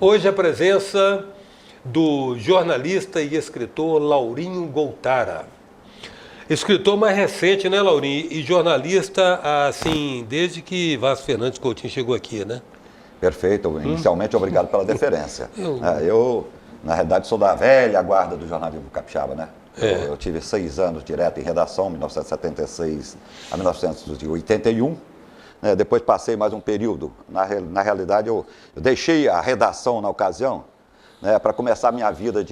Hoje a presença do jornalista e escritor Laurinho Goltara. Escritor mais recente, né, Laurinho? E jornalista, assim, desde que Vasco Fernandes Coutinho chegou aqui, né? Perfeito. Inicialmente, obrigado pela deferência. Eu, na realidade, sou da velha guarda do jornalismo capixaba, né? Eu tive 6 anos direto em redação, 1976 a 1981. Depois passei mais um período. Na realidade, eu deixei a redação na ocasião, para começar a minha vida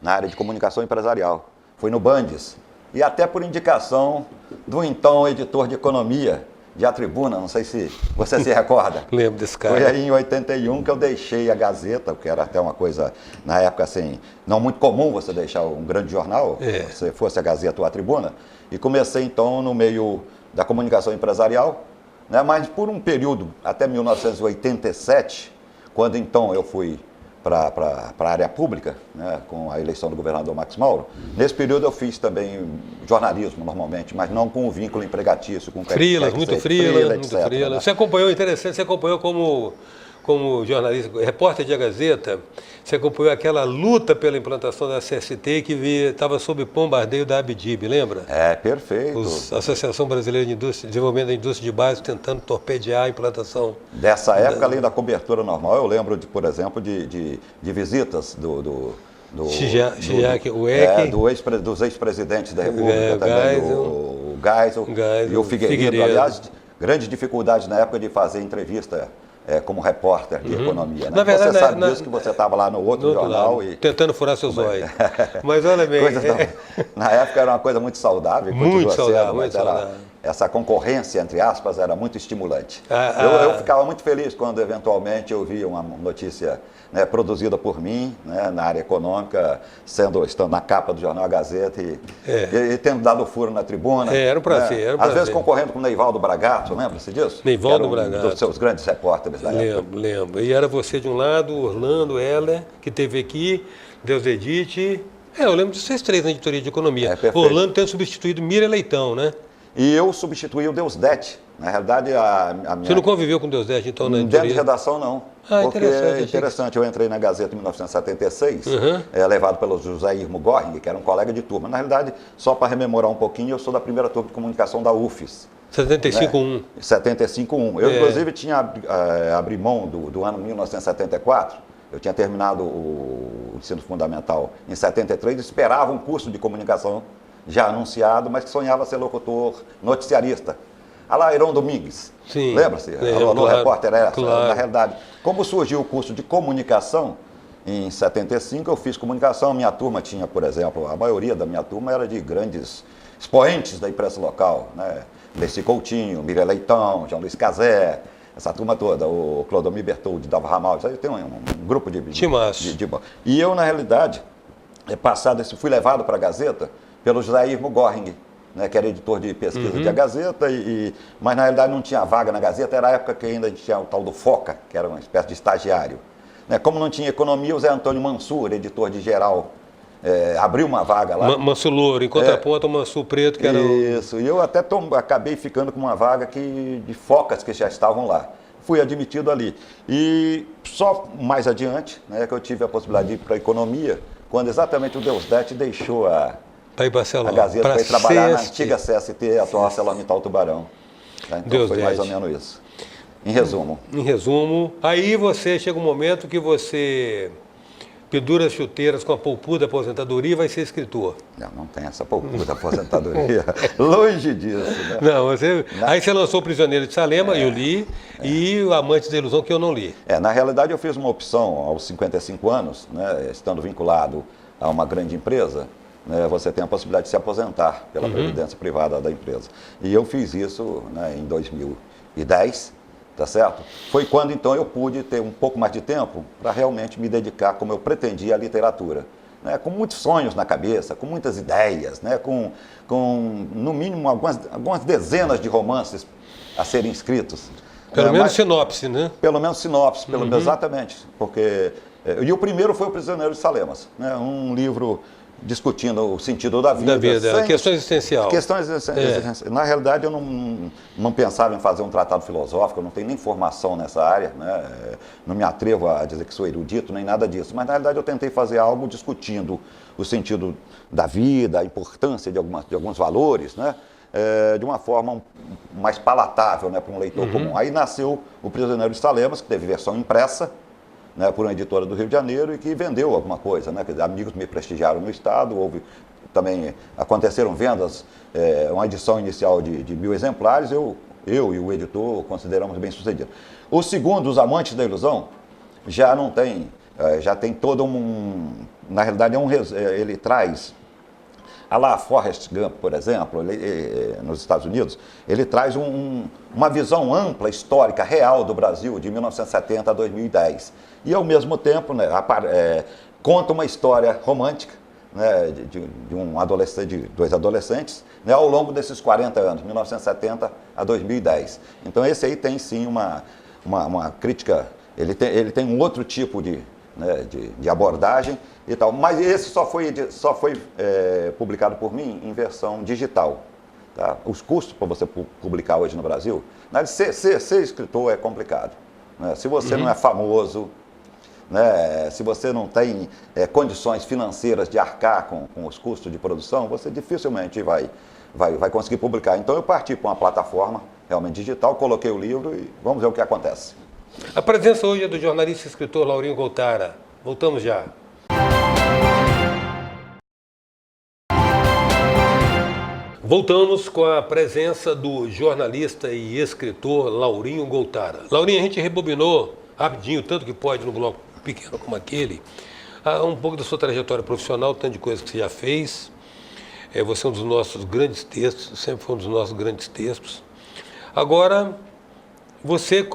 na área de comunicação empresarial. Foi no Bandes. E até por indicação do então editor de economia de A Tribuna, não sei se você se recorda. Lembro desse cara. Foi aí em 81 que eu deixei a Gazeta, que era até uma coisa, na época assim, não muito comum você deixar um grande jornal, se fosse a Gazeta ou A Tribuna, e comecei então no meio da comunicação empresarial, mas por um período, até 1987, quando então eu fui para a área pública, com a eleição do governador Max Mauro. Nesse período eu fiz também jornalismo normalmente, mas não com o vínculo empregatício, com frilas, muito frila, muito etc, frila. Você acompanhou, interessante, você acompanhou como jornalista, repórter de A Gazeta, você acompanhou aquela luta pela implantação da CST que estava sob bombardeio da ABDIB, lembra? Perfeito. A Associação Brasileira de Desenvolvimento da Indústria de Base tentando torpedear a implantação. Dessa época, além da cobertura normal, eu lembro, por exemplo, de visitas do dos ex-presidentes da República, também, o Geisel e o Figueiredo. Aliás, grandes dificuldades na época de fazer entrevista como repórter de economia. Na verdade, você sabe disso, que você estava lá no outro jornal. Tentando furar seus olhos. Mas olha bem... Na época era uma coisa muito saudável. Muito saudável. Essa concorrência, entre aspas, era muito estimulante. Eu ficava muito feliz quando, eventualmente, eu via uma notícia produzida por mim, na área econômica, estando na capa do jornal A Gazeta e tendo dado furo na tribuna. Era um prazer, Às vezes concorrendo com o Neivaldo Bragato, lembra-se disso? Neivaldo Bragato. Um dos seus grandes repórteres da época. Lembro. E era você de um lado, Orlando Heller, que esteve aqui, Deus Edite. Eu lembro de vocês três na editoria de economia. Orlando tendo substituído Mira Leitão, né? E eu substituí o Deusdete. Na realidade, a minha... Você não conviveu com o Deusdete, então, na editoria? Dentro de redação, não. Porque interessante. Eu entrei na Gazeta em 1976, levado pelo José Irmo Gorring, que era um colega de turma. Na realidade, só para rememorar um pouquinho, eu sou da primeira turma de comunicação da UFES. 75-1. 75-1. Eu, inclusive, tinha abri mão do ano 1974. Eu tinha terminado o ensino fundamental em 73 e esperava um curso de comunicação já anunciado, mas que sonhava ser locutor noticiarista. A lá, Heron Domingues. Sim. Lembra-se? Alô, repórter era essa. Claro. Na realidade, como surgiu o curso de comunicação, em 75 eu fiz comunicação. Minha turma tinha, por exemplo, a maioria da minha turma era de grandes expoentes da imprensa local, Leci Coutinho, Mira Leitão, João Luiz Cazé, essa turma toda, o Clodomir Bertoldi, Dalva Ramal, tem um grupo de... E eu, na realidade, fui levado para a Gazeta pelo José Irmo Gorring, que era editor de pesquisa de A Gazeta, mas na realidade não tinha vaga na Gazeta, era a época que ainda tinha o tal do Foca, que era uma espécie de estagiário. Como não tinha economia, o Zé Antônio Mansur, editor de geral, abriu uma vaga lá. Mansur Louro, em contraponto ao Mansur Preto, que era Isso, e eu até acabei ficando com uma vaga de focas que já estavam lá. Fui admitido ali. E só mais adiante, que eu tive a possibilidade de ir para a economia, quando exatamente o Deusdete deixou a Gazeta para ir trabalhar na antiga CST, atual ArcelorMittal Tubarão. Então foi mais ou menos isso. Em resumo. Em resumo. Aí chega um momento que você pendura as chuteiras com a polpuda aposentadoria e vai ser escritor. Não tem essa polpuda aposentadoria. Longe disso. Não, aí você lançou O Prisioneiro de Salema, eu li, e O Amante da Ilusão, que eu não li. Na realidade, eu fiz uma opção aos 55 anos, estando vinculado a uma grande empresa. Você tem a possibilidade de se aposentar pela previdência privada da empresa. E eu fiz isso em 2010, tá certo? Foi quando então eu pude ter um pouco mais de tempo para realmente me dedicar como eu pretendia à literatura. Com muitos sonhos na cabeça, com muitas ideias, com no mínimo algumas dezenas de romances a serem escritos. Pelo menos sinopse, né? Pelo menos sinopse, exatamente. Porque, e o primeiro foi O Prisioneiro de Salemas, um livro discutindo o sentido da vida. A questão existencial. Questões existenciais. Na realidade, eu não pensava em fazer um tratado filosófico, eu não tenho nem formação nessa área, né? Não me atrevo a dizer que sou erudito, nem nada disso. Mas, na realidade, eu tentei fazer algo discutindo o sentido da vida, a importância de alguns valores, né? De uma forma mais palatável, né, para um leitor comum. Aí nasceu O Prisioneiro de Salemas, que teve versão impressa, né, por uma editora do Rio de Janeiro e que vendeu alguma coisa, né? Quer dizer, amigos me prestigiaram no estado, aconteceram vendas, uma edição inicial de 1.000 exemplares, eu e o editor consideramos bem sucedido. O segundo, Os Amantes da Ilusão, já não tem, já tem todo na realidade ele traz, a lá Forrest Gump, por exemplo, nos Estados Unidos, ele traz uma visão ampla, histórica, real do Brasil, de 1970 a 2010. E, ao mesmo tempo, né, conta uma história romântica, né, de dois adolescentes, né, ao longo desses 40 anos, 1970 a 2010. Então, esse aí tem, sim, uma crítica, ele tem um outro tipo de abordagem e tal, mas esse só foi publicado por mim em versão digital. Tá? Os custos para você publicar hoje no Brasil, né, ser escritor é complicado. Né? Se você não é famoso, né, se você não tem condições financeiras de arcar com os custos de produção, você dificilmente vai conseguir publicar. Então eu parti para uma plataforma realmente digital, coloquei o livro e vamos ver o que acontece. A presença hoje é do jornalista e escritor Laurinho Goltara. Voltamos já. Voltamos com a presença do jornalista e escritor Laurinho Goltara. Laurinho, a gente rebobinou rapidinho, tanto que pode, no bloco pequeno como aquele, um pouco da sua trajetória profissional, tanto de coisas que você já fez. Você é um dos nossos grandes textos, sempre foi um dos nossos grandes textos. Agora, você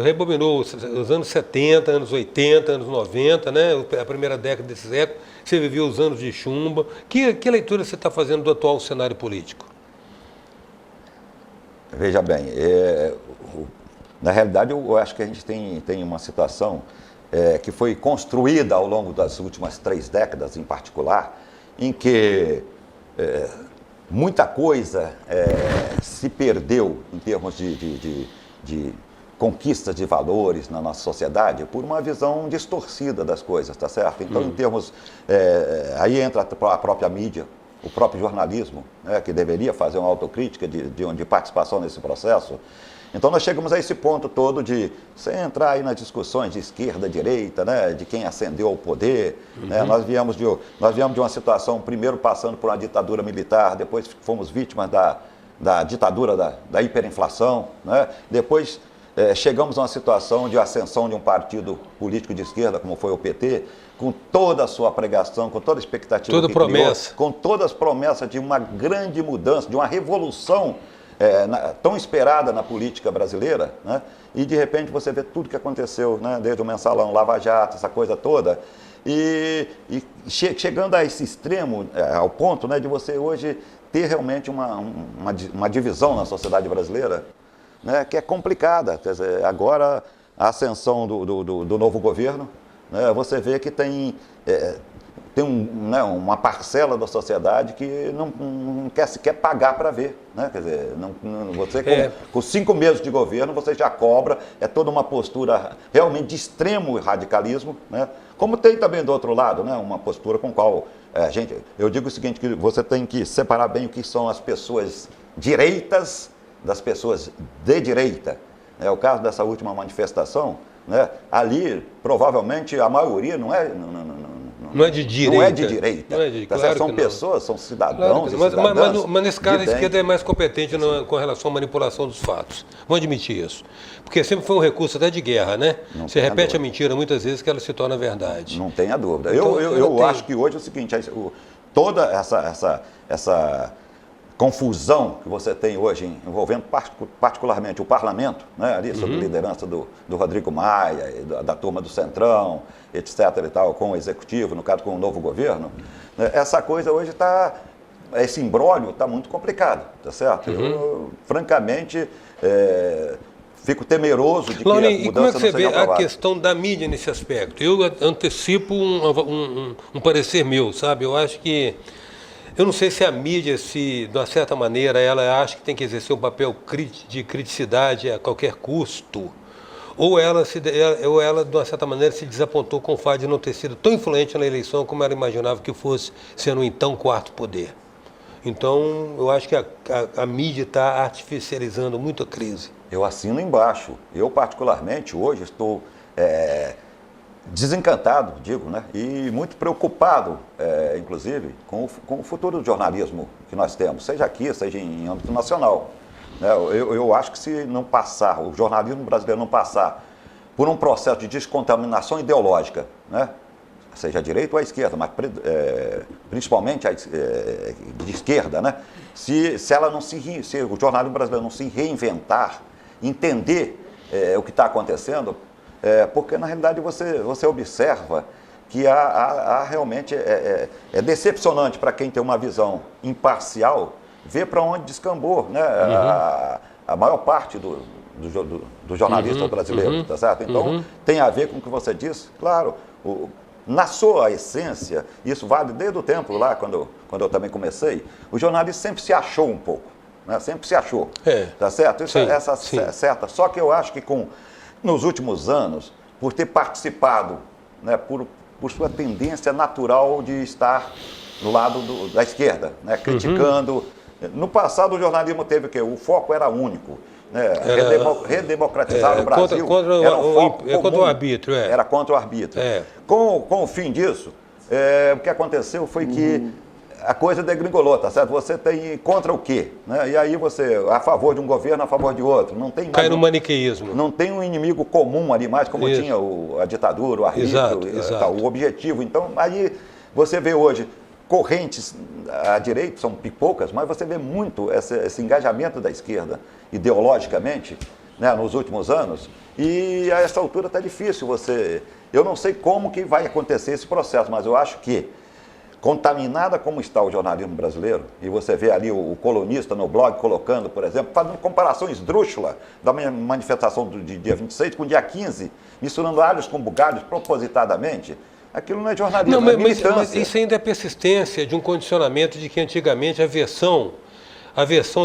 rebobinou os anos 70, anos 80, anos 90, né? A primeira década desse século, você viveu os anos de chumbo. Que leitura você está fazendo do atual cenário político? Veja bem, na realidade eu acho que a gente tem uma situação que foi construída ao longo das últimas 3 décadas em particular, em que muita coisa se perdeu em termos de conquistas de valores na nossa sociedade por uma visão distorcida das coisas, tá certo? Então, em termos, aí entra a própria mídia, o próprio jornalismo, né, que deveria fazer uma autocrítica de participação nesse processo. Então nós chegamos a esse ponto todo de você entrar aí nas discussões de esquerda, direita, né, de quem ascendeu ao poder. Né, nós viemos de uma situação, primeiro passando por uma ditadura militar, depois fomos vítimas da ditadura da hiperinflação, né, depois chegamos a uma situação de ascensão de um partido político de esquerda, como foi o PT, com toda a sua pregação, com toda a expectativa toda promessa. Com todas as promessas de uma grande mudança, de uma revolução tão esperada na política brasileira, né? E de repente você vê tudo que aconteceu, né? Desde o Mensalão, Lava Jato, essa coisa toda, e chegando a esse extremo, ao ponto, né, de você hoje ter realmente uma divisão na sociedade brasileira, né, que é complicada. Quer dizer, agora a ascensão do novo governo, né, você vê que tem uma parcela da sociedade que não quer sequer pagar para ver, né? Quer dizer, você com 5 meses de governo você já cobra, toda uma postura realmente de extremo radicalismo, né? Como tem também do outro lado, né, uma postura com qual eu digo o seguinte, que você tem que separar bem o que são as pessoas direitas das pessoas de direita. É o caso dessa última manifestação, né? Ali provavelmente a maioria não é de direita. Não é de direita. Claro são pessoas, são cidadãos e cidadãs. Mas nesse caso a esquerda é mais competente com relação à manipulação dos fatos. Vamos admitir isso. Porque sempre foi um recurso até de guerra, né? Você repete a mentira muitas vezes que ela se torna verdade. Não tenha dúvida. Então, eu acho que hoje é o seguinte, toda essa confusão que você tem hoje envolvendo particularmente o parlamento, né, ali sob a liderança do Rodrigo Maia, e da turma do Centrão, etc. e tal, com o executivo, no caso com o novo governo, né, essa coisa hoje esse imbróglio está muito complicado, tá certo? Eu, francamente, fico temeroso de que Lauri, as e como é mudanças que não você vê sejam a aprovadas. questão da mídia nesse aspecto? Eu antecipo um parecer meu, sabe? Eu acho que, eu não sei se a mídia, se de uma certa maneira ela acha que tem que exercer um papel de criticidade a qualquer custo, ou ela de uma certa maneira se desapontou com o fato de não ter sido tão influente na eleição como ela imaginava que fosse, sendo então quarto poder. Então, eu acho que a mídia está artificializando muito a crise. Eu assino embaixo. Eu, particularmente, hoje estou desencantado, digo, né? E muito preocupado, inclusive, com o futuro do jornalismo que nós temos, seja aqui, seja em âmbito nacional. Eu acho que se não passar, o jornalismo brasileiro não passar por um processo de descontaminação ideológica, né? Seja a direita ou a esquerda, mas principalmente de esquerda, né? Se o jornalismo brasileiro não se reinventar, entender o que está acontecendo, porque na realidade você observa que realmente é decepcionante para quem tem uma visão imparcial ver para onde descambou, né? A maior parte do jornalista brasileiro, tá certo? Então tem a ver com o que você disse, claro. Na sua essência, isso vale desde o tempo lá, quando eu também comecei, o jornalista sempre se achou um pouco, né? Sempre se achou, tá certo? Isso é certa. Só que eu acho que nos últimos anos, por ter participado, né, por sua tendência natural de estar no lado da esquerda, né, criticando. No passado o jornalismo teve o quê? O foco era único. Né? Redemocratizar o Brasil era um foco comum, contra o arbítrio. Era contra o arbítrio. Com o fim disso, o que aconteceu foi que a coisa degringolou, tá certo? Você tem contra o quê? Né? E aí você, a favor de um governo, a favor de outro. Não tem Cai no maniqueísmo. Não tem um inimigo comum ali mais, como tinha a ditadura, o arbítrio, o objetivo. Então, aí você vê hoje correntes à direita, são poucas, mas você vê muito esse engajamento da esquerda ideologicamente, né, nos últimos anos, e a essa altura está difícil eu não sei como que vai acontecer esse processo, mas eu acho que, contaminada como está o jornalismo brasileiro, e você vê ali o colunista no blog colocando, por exemplo, fazendo comparações esdrúxulas da manifestação de dia 26 com o dia 15, misturando alhos com bugalhos propositadamente. Aquilo não é jornalismo, é militância. Mas isso ainda é persistência de um condicionamento de que antigamente a versão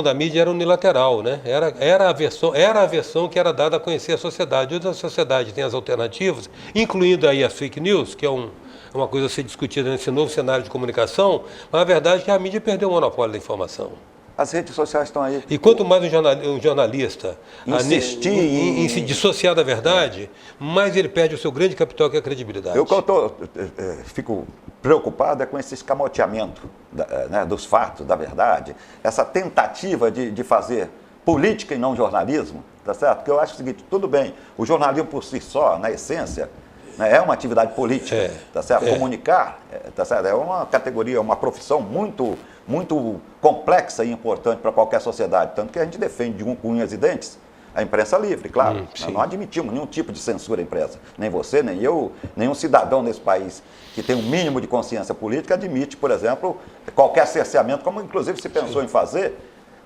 da mídia era unilateral, né? Era a versão que era dada a conhecer a sociedade. Hoje a sociedade tem as alternativas, incluindo aí as fake news, que é uma coisa a ser discutida nesse novo cenário de comunicação, mas a verdade é que a mídia perdeu o monopólio da informação. As redes sociais estão aí. E quanto mais um jornalista insistir em se dissociar da verdade, mais ele perde o seu grande capital, que é a credibilidade. Eu fico preocupado com esse escamoteamento né, dos fatos, da verdade, essa tentativa de fazer política e não jornalismo, tá certo? Porque eu acho o seguinte, tudo bem, o jornalismo por si só, na essência, né, é uma atividade política, tá certo? Comunicar, tá certo? É uma categoria, uma profissão muito complexa e importante para qualquer sociedade, tanto que a gente defende com unhas e dentes a imprensa livre, claro. Nós não admitimos nenhum tipo de censura à imprensa. Nem você, nem eu, nenhum cidadão nesse país que tem um mínimo de consciência política admite, por exemplo, qualquer cerceamento, como inclusive se pensou em fazer,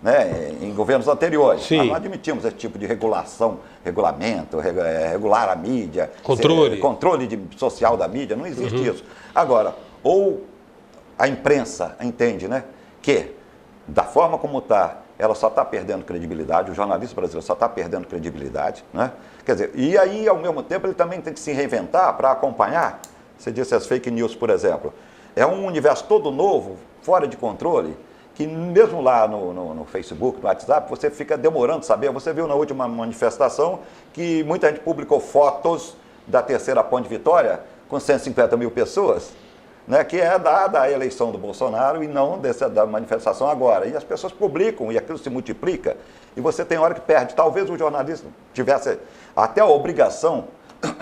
né, em governos anteriores. Nós não admitimos esse tipo de regulamento, regular a mídia, controle social da mídia, não existe isso. Agora, ou a imprensa entende, né, que da forma como está, ela só está perdendo credibilidade, o jornalista brasileiro só está perdendo credibilidade, né? Quer dizer, e aí, ao mesmo tempo, ele também tem que se reinventar para acompanhar. Você disse as fake news, por exemplo. É um universo todo novo, fora de controle, que mesmo lá no Facebook, no WhatsApp, você fica demorando saber. Você viu na última manifestação que muita gente publicou fotos da terceira ponte de Vitória com 150 mil pessoas, né, que é dada a eleição do Bolsonaro e não da manifestação agora. E as pessoas publicam e aquilo se multiplica e você tem hora que perde. Talvez o jornalista tivesse até a obrigação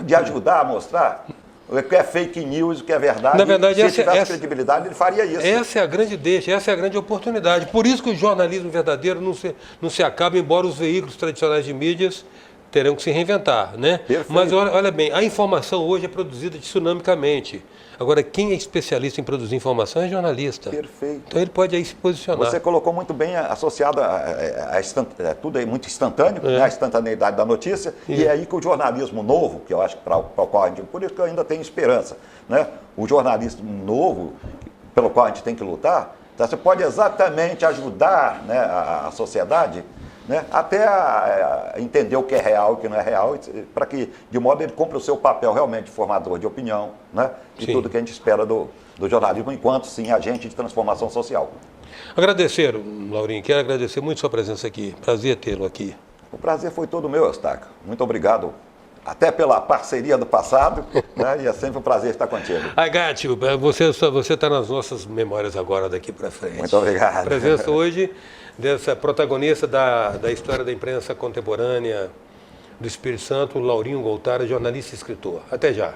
de ajudar a mostrar o que é fake news, o que é verdade. Na verdade, se tivesse credibilidade, ele faria isso. Essa é a grande deixa, essa é a grande oportunidade. Por isso que o jornalismo verdadeiro não se acaba, embora os veículos tradicionais de mídias terão que se reinventar, né? Perfeito. Mas olha bem, a informação hoje é produzida tsunamicamente. Agora, quem é especialista em produzir informação é jornalista. Perfeito. Então ele pode aí se posicionar. Você colocou muito bem associado tudo é muito instantâneo, né, a instantaneidade da notícia, e é aí que o jornalismo novo, que eu acho que para o qual a gente, por isso que eu ainda tenho esperança, né? O jornalismo novo, pelo qual a gente tem que lutar, tá? Você pode exatamente ajudar, né, a sociedade, né, até a entender o que é real e o que não é real, para que, de modo, ele cumpra o seu papel realmente de formador de opinião, né, e Sim. tudo que a gente espera do jornalismo, enquanto, sim, agente de transformação social. Agradecer, Laurinho, quero agradecer muito sua presença aqui. Prazer tê-lo aqui. O prazer foi todo meu, Eustáquio. Muito obrigado, até pela parceria do passado, né, e é sempre um prazer estar contigo. Agátio, você está nas nossas memórias agora, daqui para frente. Muito obrigado. A presença hoje dessa protagonista da história da imprensa contemporânea do Espírito Santo, Laurinho Goltara, jornalista e escritor. Até já.